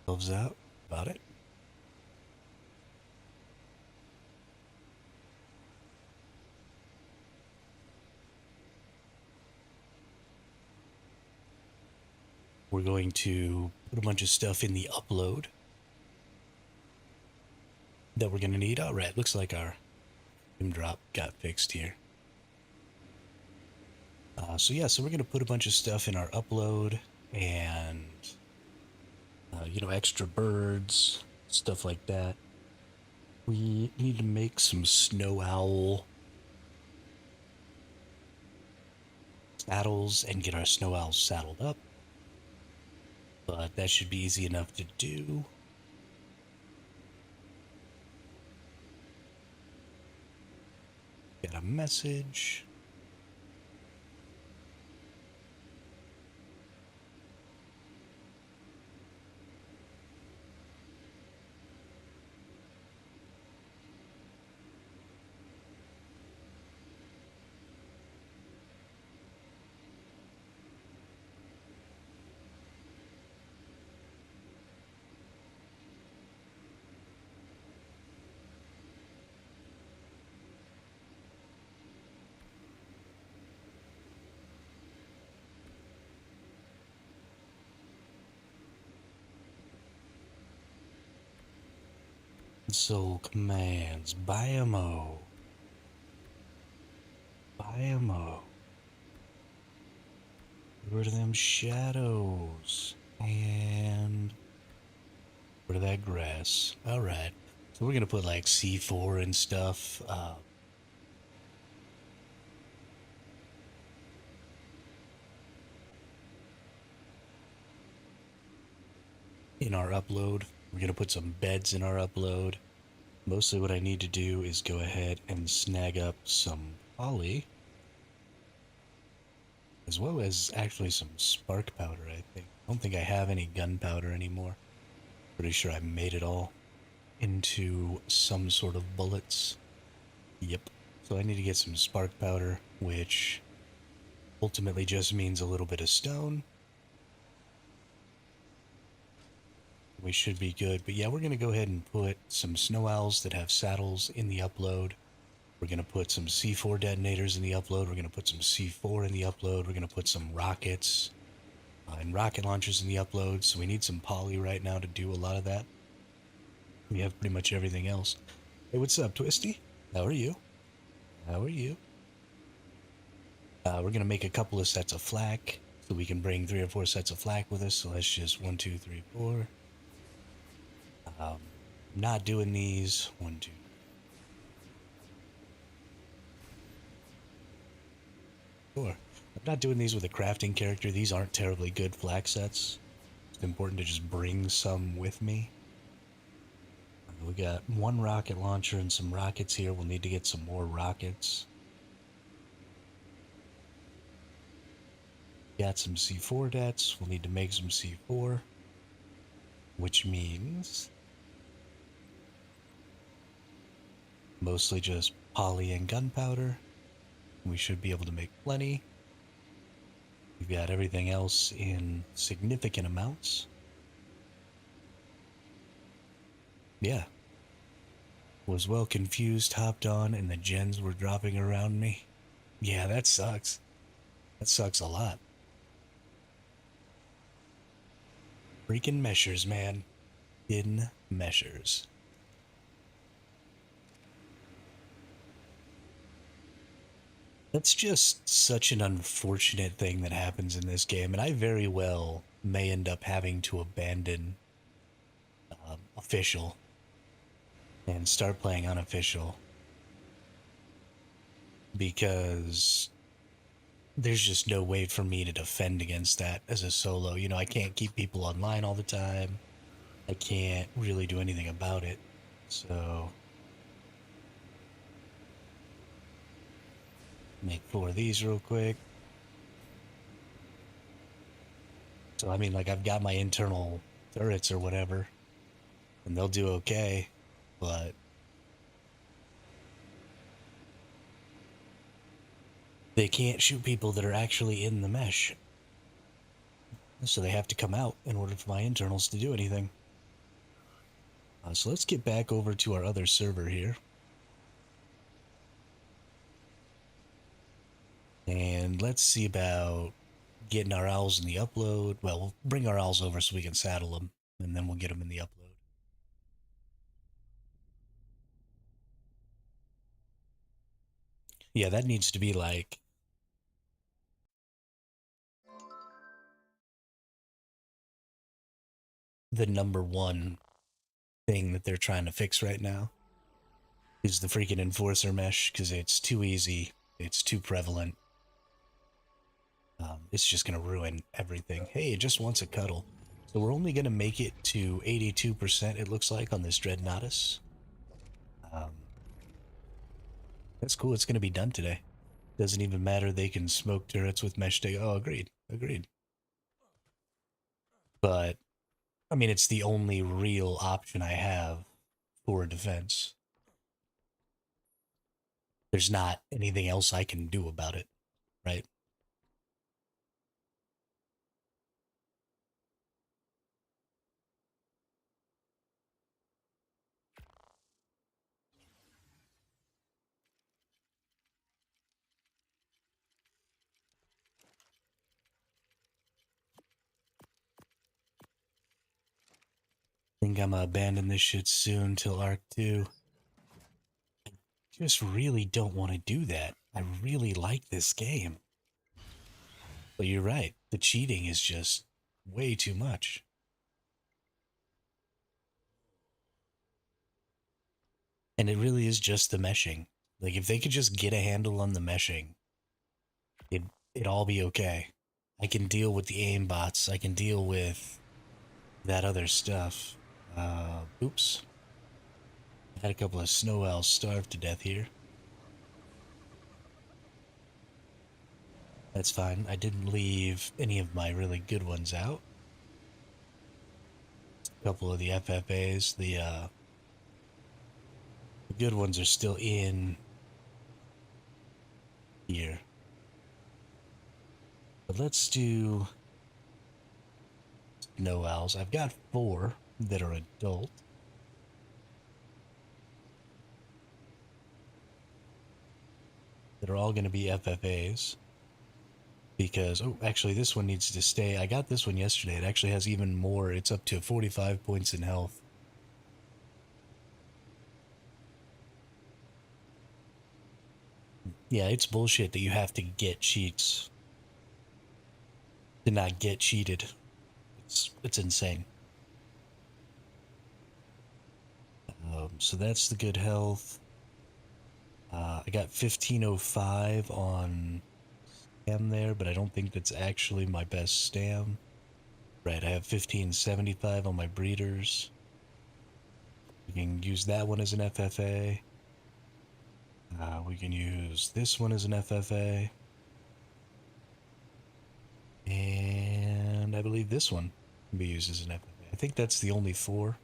Gloves out. About it. We're going to put a bunch of stuff in the upload that we're going to need. All right, looks like our drop got fixed here. So yeah, so we're going to put a bunch of stuff in our upload and, extra birds, stuff like that. We need to make some snow owl saddles and get our snow owls saddled up. But that should be easy enough to do. Got a message. So commands, Biamo. Biamo. Get rid of them shadows. And rid of that grass. Alright. So we're gonna put like C4 and stuff. In our upload. We're gonna put some beds in our upload. Mostly what I need to do is go ahead and snag up some poly. As well as actually some spark powder, I think. I don't think I have any gunpowder anymore. Pretty sure I made it all into some sort of bullets. Yep. So I need to get some spark powder, which ultimately just means a little bit of stone. We should be good. But yeah, we're going to go ahead and put some snow owls that have saddles in the upload. We're going to put some C4 detonators in the upload. We're going to put some C4 in the upload. We're going to put some rockets and rocket launchers in the upload. So we need some poly right now to do a lot of that. We have pretty much everything else. Hey, what's up, Twisty? How are you? How are you? We're going to make a couple of sets of flak so we can bring 3 or 4 sets of flak with us. So let's just 1, 2, 3, 4. Not doing these. 1, 2. Sure. I'm not doing these with a crafting character. These aren't terribly good flak sets. It's important to just bring some with me. We got 1 rocket launcher and some rockets here. We'll need to get some more rockets. Got some C4 dets. We'll need to make some C4. Which means mostly just poly and gunpowder. We should be able to make plenty. We've got everything else in significant amounts. Yeah. Was well confused, hopped on, and the gens were dropping around me. Yeah, that sucks. That sucks a lot. Freaking measures, man. In measures. That's just such an unfortunate thing that happens in this game, and I very well may end up having to abandon official and start playing unofficial because there's just no way for me to defend against that as a solo. I can't keep people online all the time. I can't really do anything about it. So make 4 of these real quick. So I mean, like, I've got my internal turrets or whatever, and they'll do okay, but they can't shoot people that are actually in the mesh. So they have to come out in order for my internals to do anything. So let's get back over to our other server here. And let's see about getting our owls in the upload. Well, we'll bring our owls over so we can saddle them, and then we'll get them in the upload. Yeah, that needs to be like the number one thing that they're trying to fix right now is the freaking enforcer mesh, because it's too easy, it's too prevalent. It's just going to ruin everything. Hey, it just wants a cuddle. So we're only going to make it to 82%, it looks like, on this Dreadnoughtus. That's cool. It's going to be done today. Doesn't even matter. They can smoke turrets with mesh day. Oh, agreed. Agreed. But, I mean, it's the only real option I have for defense. There's not anything else I can do about it, right? Think I'm gonna abandon this shit soon till ARK 2. Just really don't want to do that. I really like this game. But you're right. The cheating is just way too much. And it really is just the meshing. Like, if they could just get a handle on the meshing, it'd all be okay. I can deal with the aim bots. I can deal with that other stuff. Oops. I had a couple of snow owls starve to death here. That's fine. I didn't leave any of my really good ones out. A couple of the FFAs, the good ones are still in here. But let's do snow owls. I've got 4 that are adult. That are all going to be FFAs. Because, oh, actually, this one needs to stay. I got this one yesterday. It actually has even more. It's up to 45 points in health. Yeah, it's bullshit that you have to get cheats to not get cheated. It's insane. So that's the good health. I got 1505 on stam there, but I don't think that's actually my best stam. Right, I have 1575 on my breeders. We can use that one as an FFA. We can use this one as an FFA. And I believe this one can be used as an FFA. I think that's the only 4.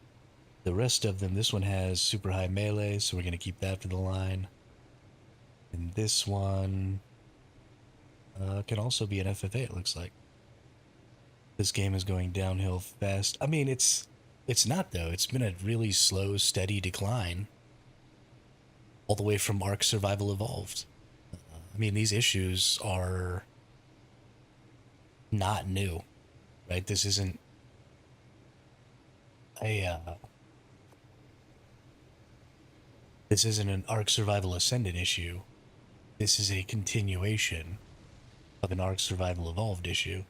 The rest of them, this one has super high melee, so we're going to keep that for the line. And this one can also be an FFA, it looks like. This game is going downhill fast. I mean, it's not, though. It's been a really slow, steady decline. All the way from ARK Survival Evolved. I mean, these issues are not new, right? This isn't a this isn't an ARK Survival Ascended issue. This is a continuation of an ARK Survival Evolved issue.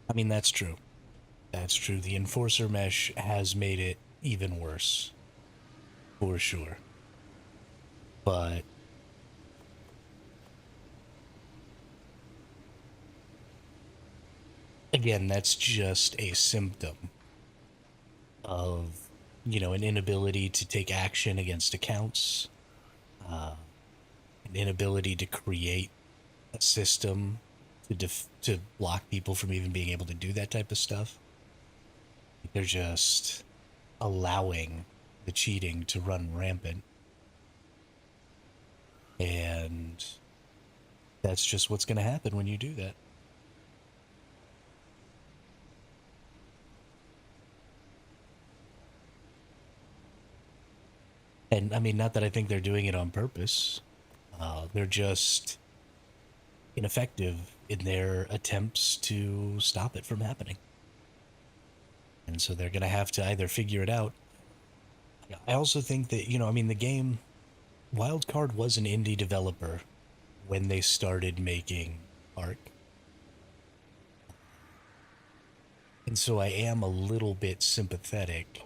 I mean, that's true. That's true. The Enforcer Mesh has made it even worse. For sure. But again, that's just a symptom of, an inability to take action against accounts, an inability to create a system to block people from even being able to do that type of stuff. They're just allowing the cheating to run rampant. And that's just what's going to happen when you do that. And I mean, not that I think they're doing it on purpose. They're just ineffective in their attempts to stop it from happening. And so they're going to have to either figure it out. I also think that, I mean, the game Wildcard was an indie developer when they started making ARK. And so I am a little bit sympathetic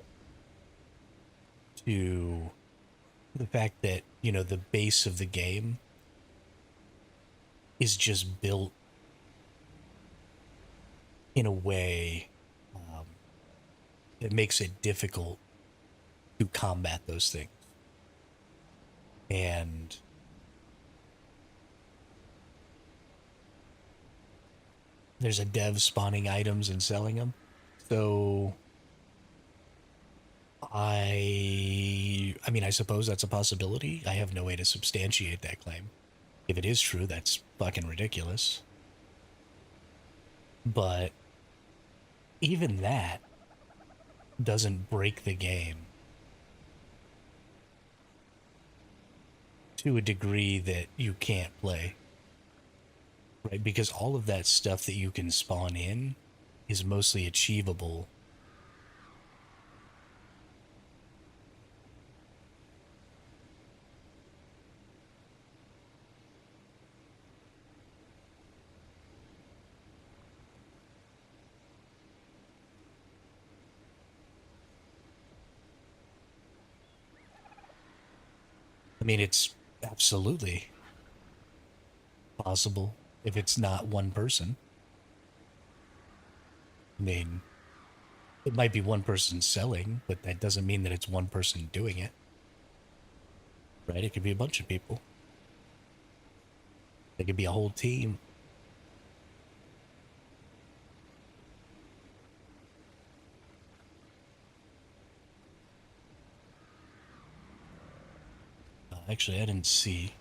to the fact that, the base of the game is just built in a way that makes it difficult to combat those things. And there's a dev spawning items and selling them. So I mean, I suppose that's a possibility. I have no way to substantiate that claim. If it is true, that's fucking ridiculous. But even that doesn't break the game to a degree that you can't play. Right? Because all of that stuff that you can spawn in is mostly achievable. I mean, it's absolutely possible if it's not one person. I mean, it might be one person selling, but that doesn't mean that it's one person doing it. Right? It could be a bunch of people. It could be a whole team. Actually, I didn't see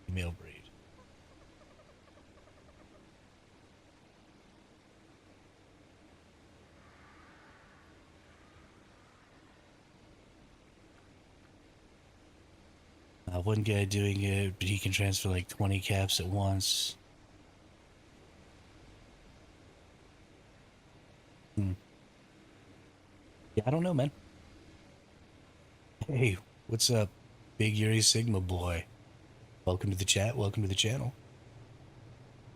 female breed. One guy doing it, but he can transfer like 20 caps at once. Yeah, I don't know, man. Hey, what's up, Big Yuri Sigma boy? Welcome to the chat. Welcome to the channel.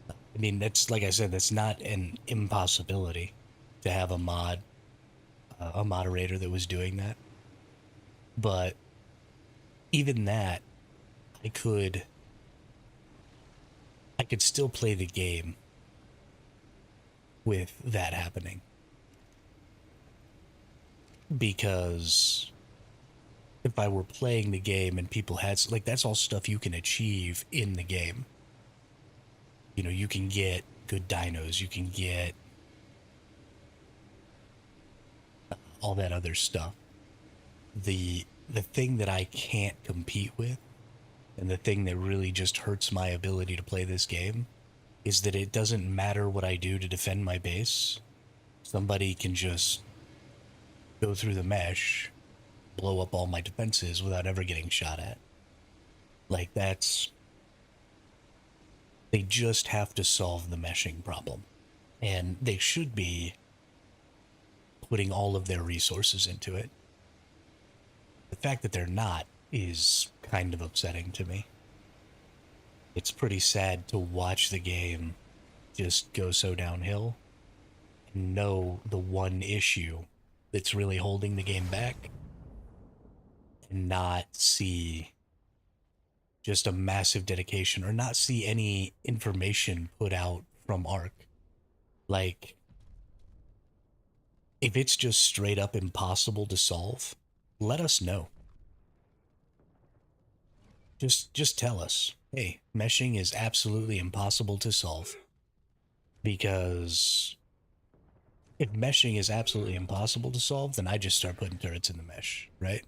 I mean, that's like I said, that's not an impossibility to have a moderator that was doing that. But even that, I could still play the game with that happening. Because if I were playing the game and people had, like, that's all stuff you can achieve in the game. You can get good dinos, you can get all that other stuff. The thing that I can't compete with, and the thing that really just hurts my ability to play this game, is that it doesn't matter what I do to defend my base. Somebody can just go through the mesh, blow up all my defenses without ever getting shot at. Like, they just have to solve the meshing problem. And they should be putting all of their resources into it. The fact that they're not is kind of upsetting to me. It's pretty sad to watch the game just go so downhill and know the one issue that's really holding the game back and not see just a massive dedication or not see any information put out from ARK. Like, if it's just straight up impossible to solve, let us know. Just tell us, hey, meshing is absolutely impossible to solve. Because if meshing is absolutely impossible to solve, then I just start putting turrets in the mesh, right?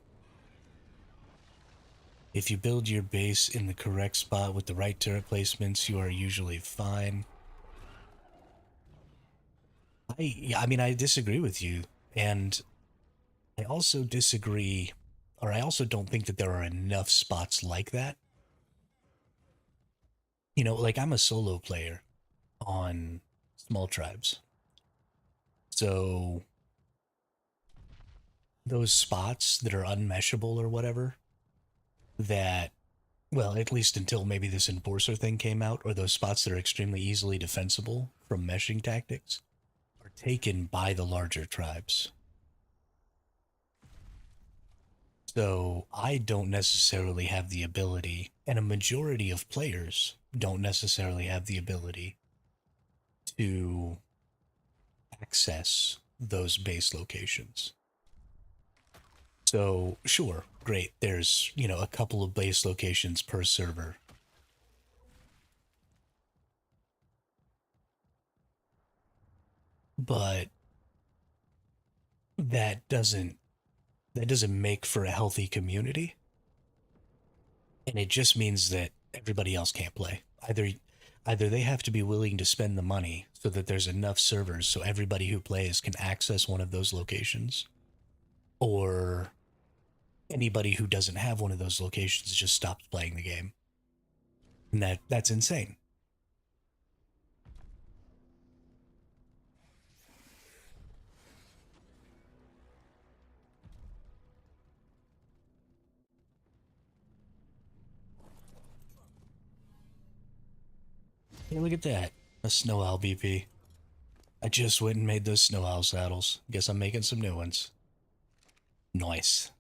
If you build your base in the correct spot with the right turret placements, you are usually fine. I mean, I disagree with you. And I also disagree, or I also don't think that there are enough spots like that. You know, like I'm a solo player on small tribes. So those spots that are unmeshable or whatever, that, well, at least until maybe this enforcer thing came out, or those spots that are extremely easily defensible from meshing tactics, are taken by the larger tribes. So I don't necessarily have the ability, and a majority of players don't necessarily have the ability to access those base locations. So, sure, great. There's, you know, a couple of base locations per server. But that doesn't that doesn't make for a healthy community, and it just means that everybody else can't play. Either they have to be willing to spend the money so that there's enough servers so everybody who plays can access one of those locations, or anybody who doesn't have one of those locations just stops playing the game. And that's insane. Hey, look at that. A snow owl BP. I just went and made those snow owl saddles. Guess I'm making some new ones. Nice.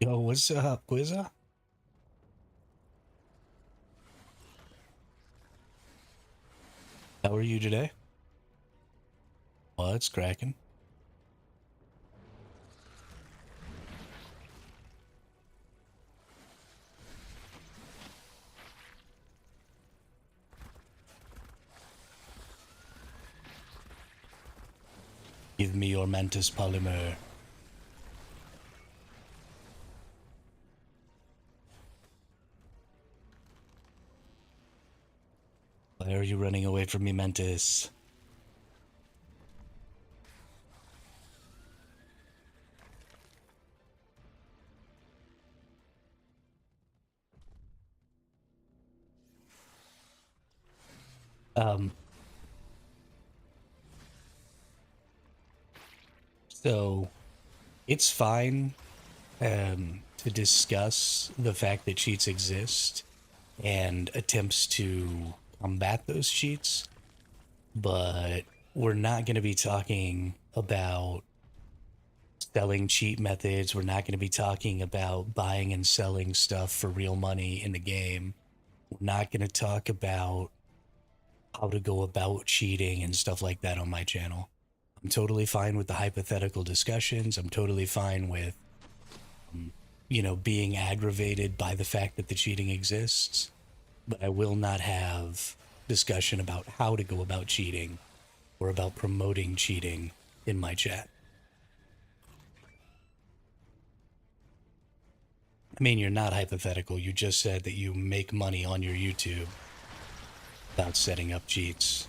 Yo, what's up, Quizza? How are you today? What's cracking? Give me your mantis polymer. Why are you running away from me, mantis? Um, so it's fine to discuss the fact that cheats exist and attempts to combat those cheats, but we're not going to be talking about selling cheat methods. We're not going to be talking about buying and selling stuff for real money in the game. We're not going to talk about how to go about cheating and stuff like that on my channel. I'm totally fine with the hypothetical discussions. I'm totally fine with, you know, being aggravated by the fact that the cheating exists. But I will not have discussion about how to go about cheating or about promoting cheating in my chat. I mean, you're not hypothetical. You just said that you make money on your YouTube without setting up cheats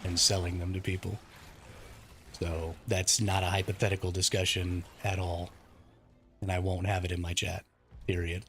and selling them to people. So that's not a hypothetical discussion at all. And I won't have it in my chat, period.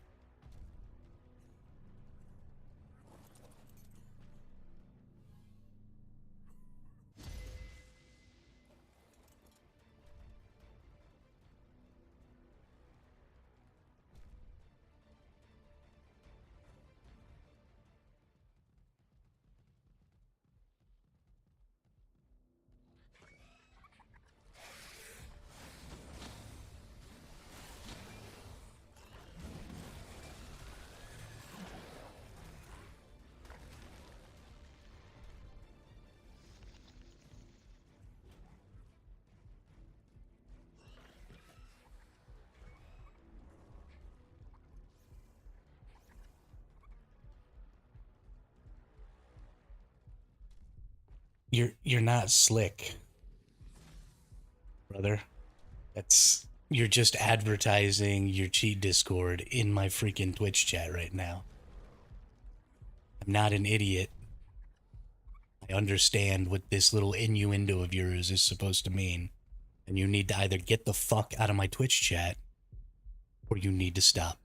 You're not slick, brother. You're just advertising your cheat Discord in my freaking Twitch chat right now. I'm not an idiot. I understand what this little innuendo of yours is supposed to mean. And you need to either get the fuck out of my Twitch chat or you need to stop.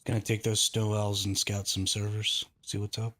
Gonna take those snow owls and scout some servers. See what's up.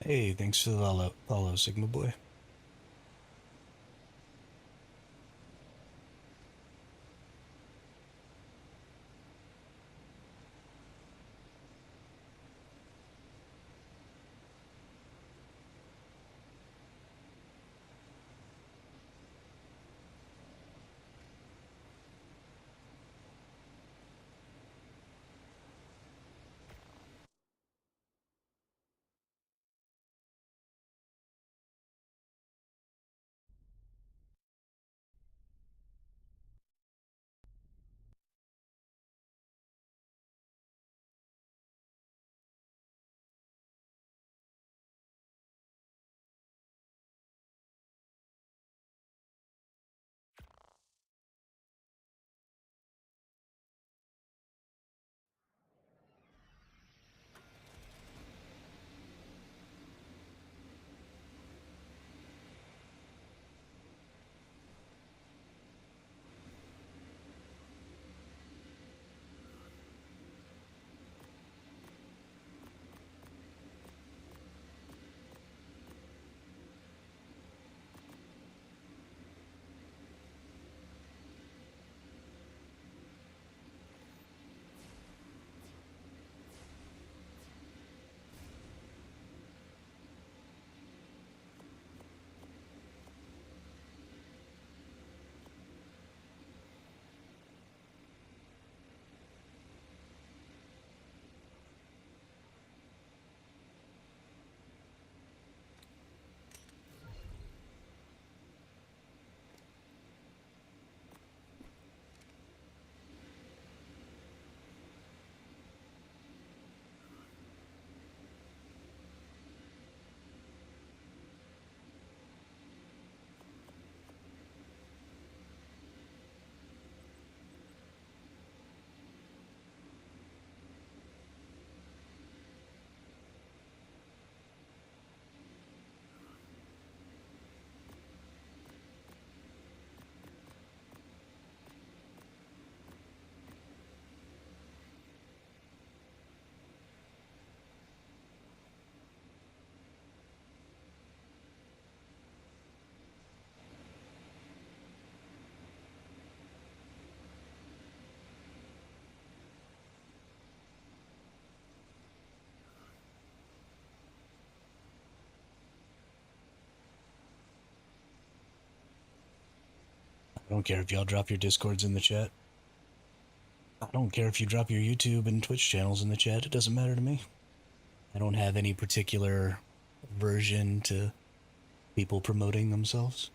Hey, thanks for the follow, Sigma Boy. I don't care if y'all drop your Discords in the chat. I don't care if you drop your YouTube and Twitch channels in the chat. It doesn't matter to me. I don't have any particular aversion to people promoting themselves.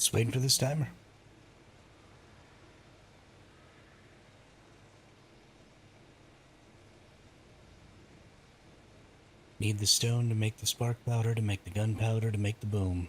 Just waiting for this timer. Need the stone to make the spark powder, to make the gunpowder, to make the boom.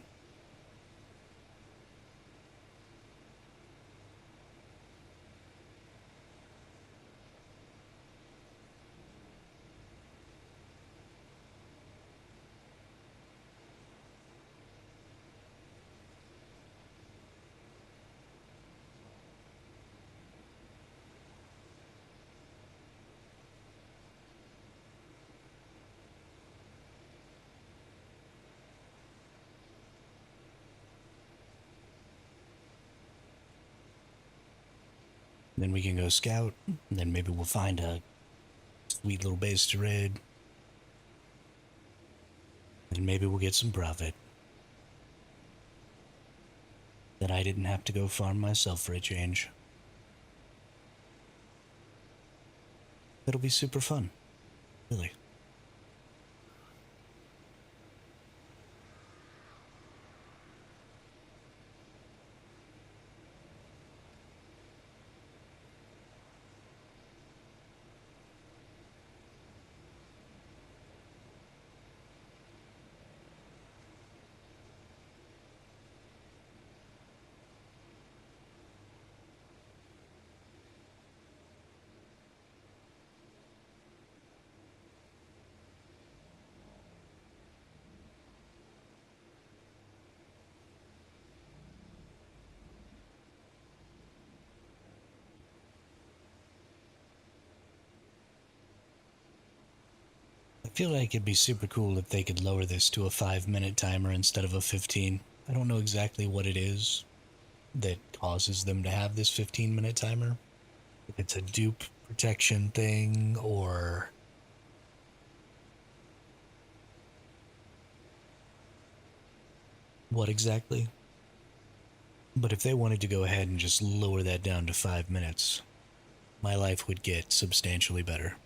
Then we can go scout, and then maybe we'll find a sweet little base to raid. And maybe we'll get some profit. That I didn't have to go farm myself for a change. It'll be super fun. Really. I feel like it'd be super cool if they could lower this to a 5-minute timer instead of a 15. I don't know exactly what it is that causes them to have this 15-minute timer. If it's a dupe protection thing or what exactly. But if they wanted to go ahead and just lower that down to 5 minutes, my life would get substantially better.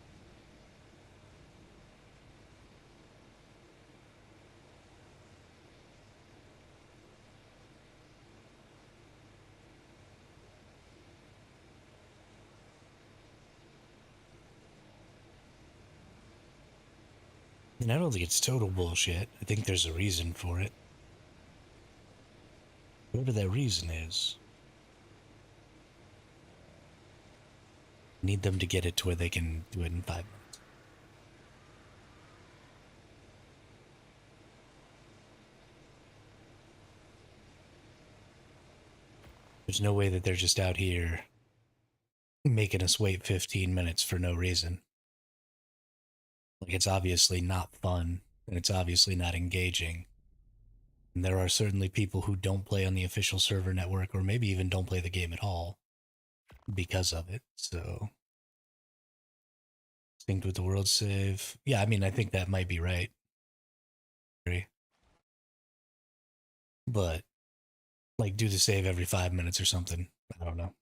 And I don't think it's total bullshit. I think there's a reason for it. Whatever that reason is, need them to get it to where they can do it in 5 minutes. There's no way that they're just out here making us wait 15 minutes for no reason. Like, it's obviously not fun, and it's obviously not engaging. And there are certainly people who don't play on the official server network, or maybe even don't play the game at all because of it. So, synced with the world save. Yeah, I mean, I think that might be right. But, like, do the save every 5 minutes or something. I don't know.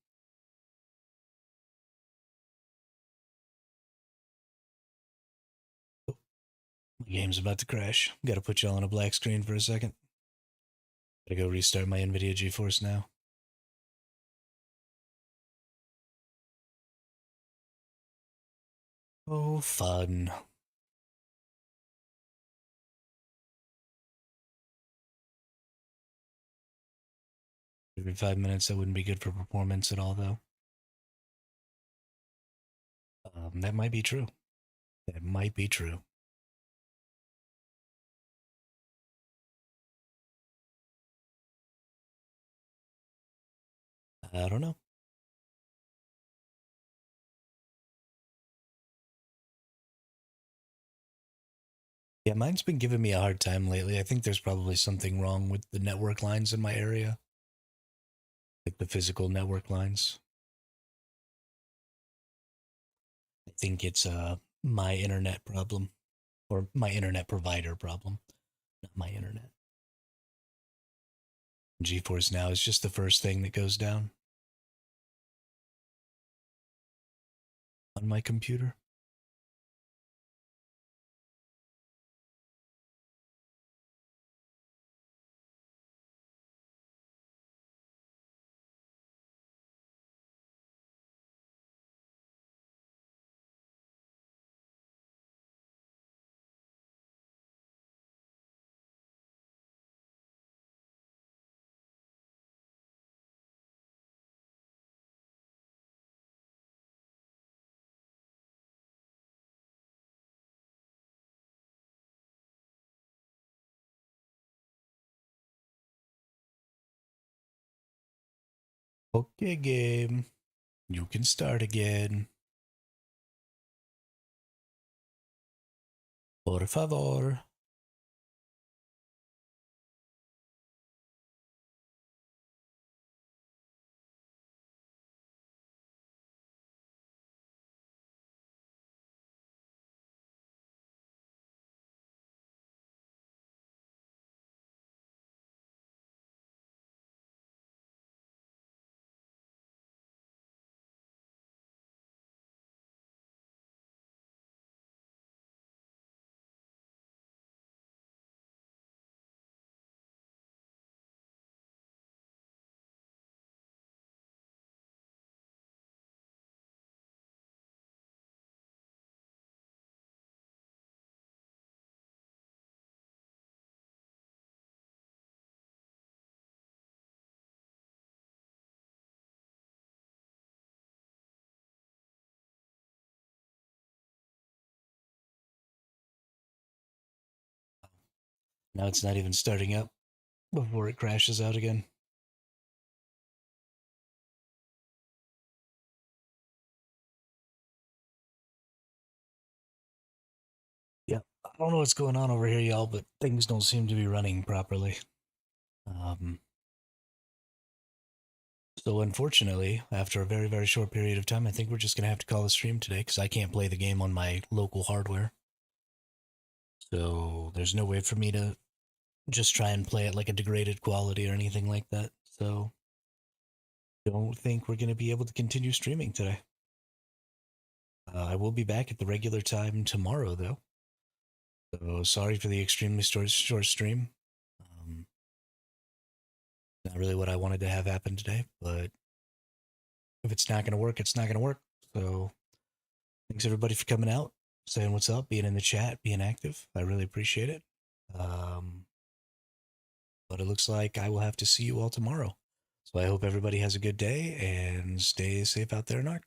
My game's about to crash. Gotta put y'all on a black screen for a second. Gotta go restart my NVIDIA GeForce now. Oh, fun. Every 5 minutes, that wouldn't be good for performance at all, though. That might be true. That might be true. I don't know. Yeah, mine's been giving me a hard time lately. I think there's probably something wrong with the network lines in my area, like the physical network lines. I think it's my internet problem, or my internet provider problem, not my internet. GeForce Now is just the first thing that goes down on my computer. Okay, game. You can start again. Por favor. Now it's not even starting up before it crashes out again. Yeah, I don't know what's going on over here, y'all, but things don't seem to be running properly. Um, so unfortunately, after a very, very short period of time, I think we're just gonna have to call a stream today because I can't play the game on my local hardware. So there's no way for me to just try and play it like a degraded quality or anything like that. So don't think we're gonna be able to continue streaming today. I will be back at the regular time tomorrow, though. So sorry for the extremely short stream. Um, Not really what I wanted to have happen today, but if it's not going to work, it's not going to work. So thanks everybody for coming out, saying what's up, being in the chat, being active. I really appreciate it. Um, but it looks like I will have to see you all tomorrow. So I hope everybody has a good day and stay safe out there in ARK.